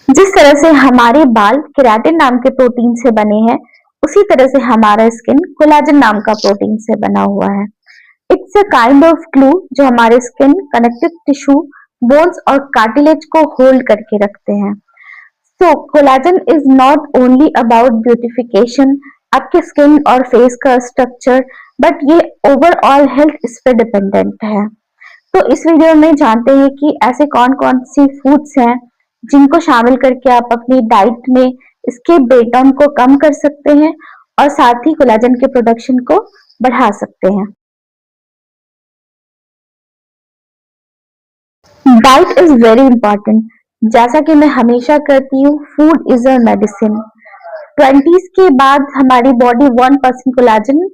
जिस तरह से हमारे बाल केराटिन नाम के प्रोटीन से बने हैं, उसी तरह से हमारा स्किन कोलाजन नाम का प्रोटीन से बना हुआ है। It's a kind of glue जो हमारे स्किन, कनेक्टिव टिश्यू, बोन्स और कार्टिलेज को होल्ड करके रखते हैं। So collagen is not only about beautification, आपके स्किन और फेस का स्ट्रक्चर, बट ये ओवरऑल हेल्थ इस पे डिपेंडेंट है। तो इस वीडियो में जानते हैं कि ऐसे कौन कौन सी फूड्स हैं जिनको शामिल करके आप अपनी डाइट में इसके ब्रेकडाउन को कम कर सकते हैं और साथ ही कोलाजन के प्रोडक्शन को बढ़ा सकते हैं। Diet is very important. जैसा कि मैं हमेशा करती हूँ, food is a medicine. Twenties के बाद हमारी बॉडी 1% कोलाजन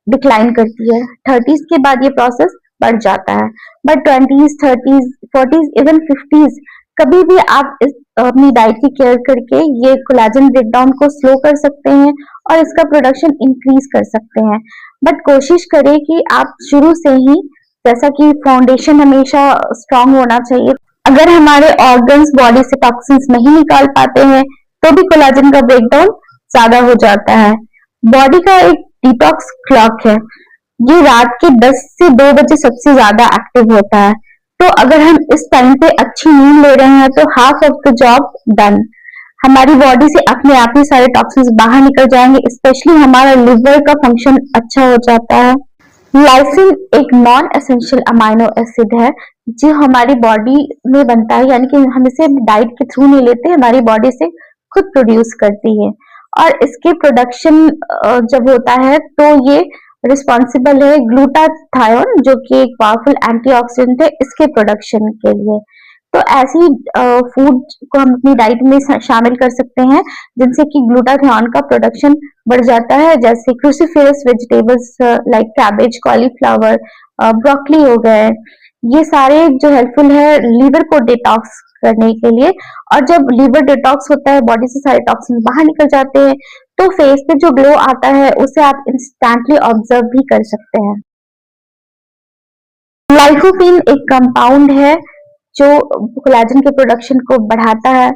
डिक्लाइन करती है, थर्टीज के बाद ये प्रोसेस बढ़ जाता है, but twenties, thirties, forties, even fifties कभी भी आप इस अपनी डाइट की केयर करके ये कोलाजन ब्रेकडाउन को स्लो कर सकते हैं और इसका प्रोडक्शन इंक्रीज कर सकते हैं। बट कोशिश करें कि आप शुरू से ही, जैसा कि फाउंडेशन हमेशा स्ट्रांग होना चाहिए। अगर हमारे ऑर्गन्स बॉडी से टॉक्सिन्स नहीं निकाल पाते हैं तो भी कोलाजन का ब्रेकडाउन ज्यादा हो जाता है। बॉडी का एक डिटॉक्स क्लॉक है, ये रात के 10 से 2 बजे सबसे ज्यादा एक्टिव होता है। तो अगर हम इस टाइम पे अच्छी नींद ले रहे हैं तो half of the job done. हमारी बॉडी से अपने आप ही सारे टॉक्सिन्स बाहर निकल जाएंगे, स्पेशली हमारा लिवर का फंक्शन अच्छा हो जाता है। लाइसिन एक नॉन एसेंशियल अमाइनो एसिड है जो हमारी बॉडी में बनता है, यानी कि हम इसे डाइट के थ्रू नहीं लेते, हमारी बॉडी से खुद प्रोड्यूस करती है। और इसके प्रोडक्शन जब होता है तो ये रिस्पॉन्सिबल है ग्लूटाथायोन, जो कि एक पावरफुल एंटीऑक्सीडेंट है, इसके प्रोडक्शन के लिए। तो ऐसी फूड को हम अपनी डाइट में शामिल कर सकते हैं जिनसे कि ग्लूटाथियोन का प्रोडक्शन बढ़ जाता है, जैसे cruciferous vegetables like cabbage, cauliflower, broccoli हो गए। ये सारे जो हेल्पफुल है लीवर को डिटॉक्स करने के लिए। और जब लीवर डिटॉक्स होता है, बॉडी से सारे टॉक्सिन बाहर निकल जाते हैं, तो फेस पे जो ग्लो आता है उसे आप इंस्टेंटली ऑब्जर्व भी कर सकते हैं। लाइकोपीन एक कंपाउंड है जो कोलेजन के प्रोडक्शन को बढ़ाता है।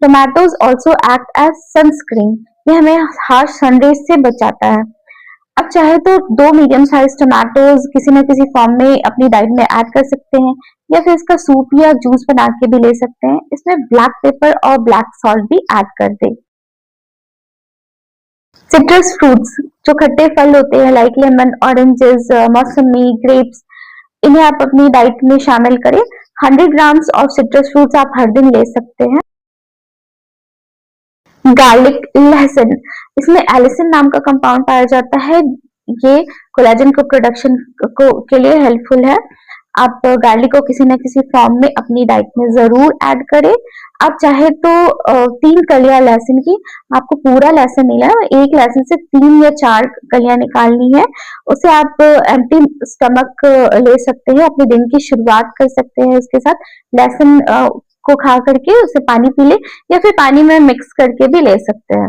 Tomatoes also act as sunscreen, ये हमें हार्श सनरेज से बचाता है। अब चाहे तो 2 मीडियम साइज टोमेटोज किसी न किसी फॉर्म में अपनी डाइट में ऐड कर सकते हैं, या फिर इसका सूप या जूस बना के भी ले सकते हैं। इसमें ब्लैक पेपर और ब्लैक सॉल्ट भी ऐड कर दे। सिट्रस फ्रूट्स जो खट्टे फल होते हैं लाइक लेमन, ऑरेंजेस, मौसमी, ग्रेप्स, इन्हें आप अपनी डाइट में शामिल करें। 100 ग्राम्स ऑफ सिट्रस फ्रूट्स आप हर दिन ले सकते हैं। गार्लिक, लहसुन, इसमें एलिसिन नाम का कंपाउंड पाया जाता है, ये कोलेजन को प्रोडक्शन को के लिए हेल्पफुल है। आप गार्लिक को किसी न किसी फॉर्म में अपनी डाइट में जरूर ऐड करें। आप चाहे तो 3 कलियां लहसुन की, आपको पूरा लहसुन नहीं लेना, एक लहसुन से 3 या 4 कलियां निकालनी है। उसे आप एम्प्टी स्टमक ले सकते हैं, अपने दिन की शुरुआत कर सकते हैं उसके साथ। लहसुन को खा करके उसे पानी पी ले, या फिर पानी में मिक्स करके भी ले सकते हैं।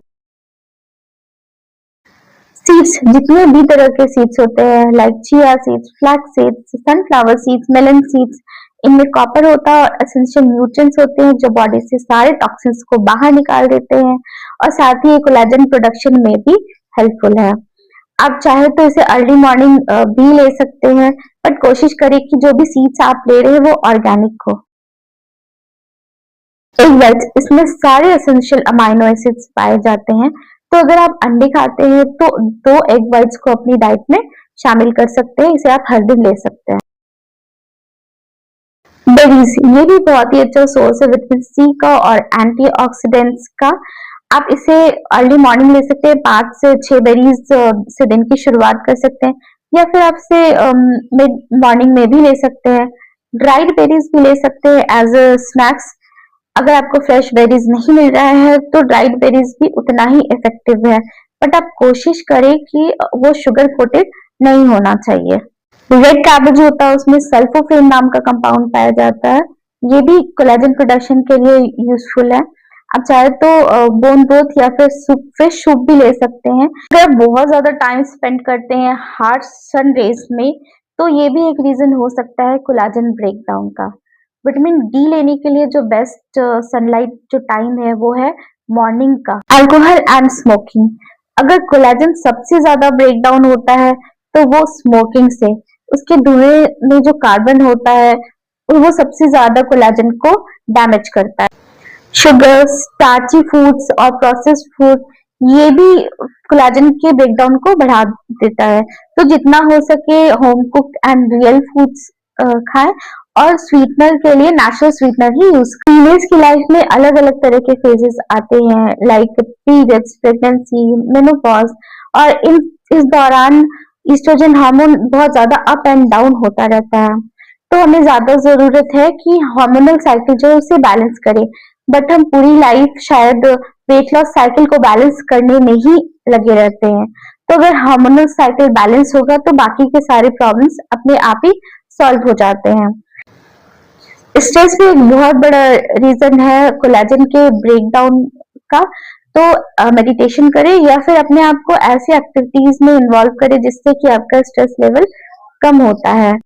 सीड्स, जितने भी तरह के सीड्स होते हैं like chia seeds, flax seeds, sunflower seeds, melon seeds, इनमें कॉपर होता है और एसेंशियल न्यूट्रिएंट्स होते हैं जो बॉडी से सारे टॉक्सिन्स को बाहर निकाल देते हैं, और साथ ही कोलेजन प्रोडक्शन में भी हेल्पफुल है। आप चाहे तो इसे अर्ली मॉर्निंग भी ले सकते हैं, बट कोशिश करें कि जो भी सीड्स आप ले रहे हैं वो ऑर्गेनिक हो। एग व्हाइट्स, इसमें सारे एसेंशियल अमाइनो एसिड्स पाए जाते हैं। तो अगर आप अंडे खाते हैं तो 2 एग व्हाइट्स को अपनी डाइट में शामिल कर सकते हैं, इसे आप हर दिन ले सकते हैं। बेरीज, ये भी बहुत ही अच्छा सोर्स है विटामिन सी का और एंटीऑक्सीडेंट्स का। आप इसे अर्ली मॉर्निंग ले सकते हैं, 5 से 6 बेरीज से दिन की शुरुआत कर सकते हैं, या फिर आप इसे मिड मॉर्निंग में भी ले सकते हैं। ड्राइड बेरीज भी ले सकते हैं एज अ स्नैक्स। अगर आपको फ्रेश बेरीज नहीं मिल रहा है तो ड्राइड बेरीज भी उतना ही इफेक्टिव है, बट आप कोशिश करें कि वो शुगर कोटेड नहीं होना चाहिए। रेड कैबेज होता है, उसमें सल्फोफेन नाम का कंपाउंड पाया जाता है, ये भी कोलेजन प्रोडक्शन के लिए यूजफुल है। आप चाहे तो बोन ब्रोथ या फिर फिश सूप भी ले सकते हैं। अगर आप बहुत ज्यादा टाइम स्पेंड करते हैं हार्श सन रेज में, तो ये भी एक रीजन हो सकता है कोलेजन ब्रेकडाउन का। विटामिन डी लेने के लिए जो बेस्ट सनलाइट जो टाइम है वो है मॉर्निंग का। अल्कोहल एंड स्मोकिंग, अगर कोलेजन सबसे ज्यादा ब्रेक डाउन होता है तो वो स्मोकिंग से, उसके धुएं में जो कार्बन होता है वो सबसे ज्यादा कोलेजन को डैमेज करता है। शुगर, स्टार्ची फूड्स और प्रोसेस्ड फूड ये भी कोलेजन के ब्रेकडाउन को बढ़ा देता है। तो जितना हो सके home cooked and real foods खाएं और स्वीटनर के लिए नेचुरल स्वीटनर ही यूज। फीमेल्स की लाइफ में अलग अलग तरह के फेजेस आते हैं लाइक पीरियड्स, प्रेगनेंसी, मेनोपॉज, और इस दौरान ईस्ट्रोजन हार्मोन बहुत ज्यादा अप एंड डाउन होता रहता है। तो हमें ज्यादा जरूरत है कि हार्मोनल साइकिल जो है उसे बैलेंस करें। बट हम पूरी लाइफ शायद वेट लॉस साइकिल को बैलेंस करने में ही लगे रहते हैं। तो अगर हार्मोनल साइकिल बैलेंस होगा तो बाकी के सारे प्रॉब्लम्स अपने आप ही सॉल्व हो जाते हैं। स्ट्रेस भी एक बहुत बड़ा रीजन है कोलेजन के ब्रेकडाउन का। तो मेडिटेशन करें या फिर अपने आप को ऐसी एक्टिविटीज में इन्वॉल्व करें जिससे कि आपका स्ट्रेस लेवल कम होता है।